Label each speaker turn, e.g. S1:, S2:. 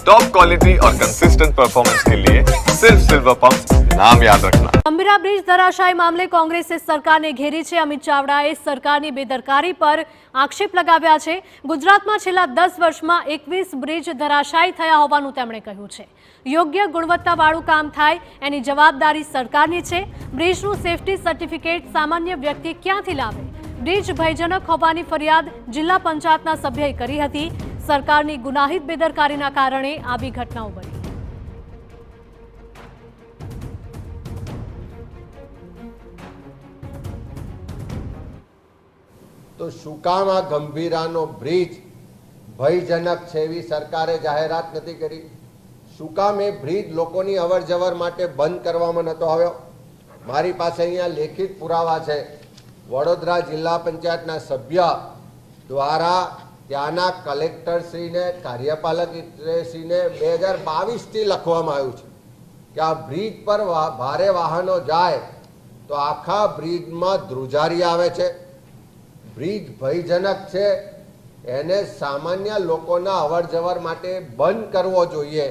S1: Top quality और consistent performance के लिए सिर्फ सिल्वर पंप नाम याद रखना।
S2: અંબિરા બ્રિજ ધરાશાય મામલે કોંગ્રેસે સરકારને ઘેરી છે। અમિત ચાવડાએ સરકારની બેદરકારી પર આક્ષેપ લગાવ્યા છે। ગુજરાતમાં છેલ્લા 10 વર્ષમાં 21 બ્રિજ ધરાશાયી થયા હોવાનું તેમણે કહ્યું છે। યોગ્ય ગુણવત્તાવાળું કામ થાય એની જવાબદારી સરકારની છે। બ્રિજનું સેફટી સર્ટિફિકેટ સામાન્ય વ્યક્તિ ક્યાંથી લાવે? બ્રિજ ભયજનક હોવાની ફરિયાદ જિલ્લા પંચાયતના સભ્યએ કરી હતી। સરકારની ગુનાહિત બેદરકારીના કારણે આવી ઘટનાઓ બની।
S3: તો શું કામ આ ગંભીરાનો બ્રિજ ભયજનક છે એવી સરકારે જાહેરાત નથી કરી? શું કામ એ બ્રિજ લોકોની અવર જવર માટે બંધ કરવામાં નતો આવ્યો? મારી પાસે અહીંયા લેખિત પુરાવા છે। વડોદરા જિલ્લા પંચાયતના સભ્ય દ્વારા ત્યાંના કલેક્ટરશ્રીને કાર્યપાલક ઇજનેરશ્રીને 2022થી લખવામાં આવ્યું છે કે આ બ્રિજ પર ભારે વાહનો જાય તો આખા બ્રિજમાં ધ્રુજારી આવે છે। બ્રિજ ભયજનક છે, એને સામાન્ય લોકોના અવર જવર માટે બંધ કરવો જોઈએ।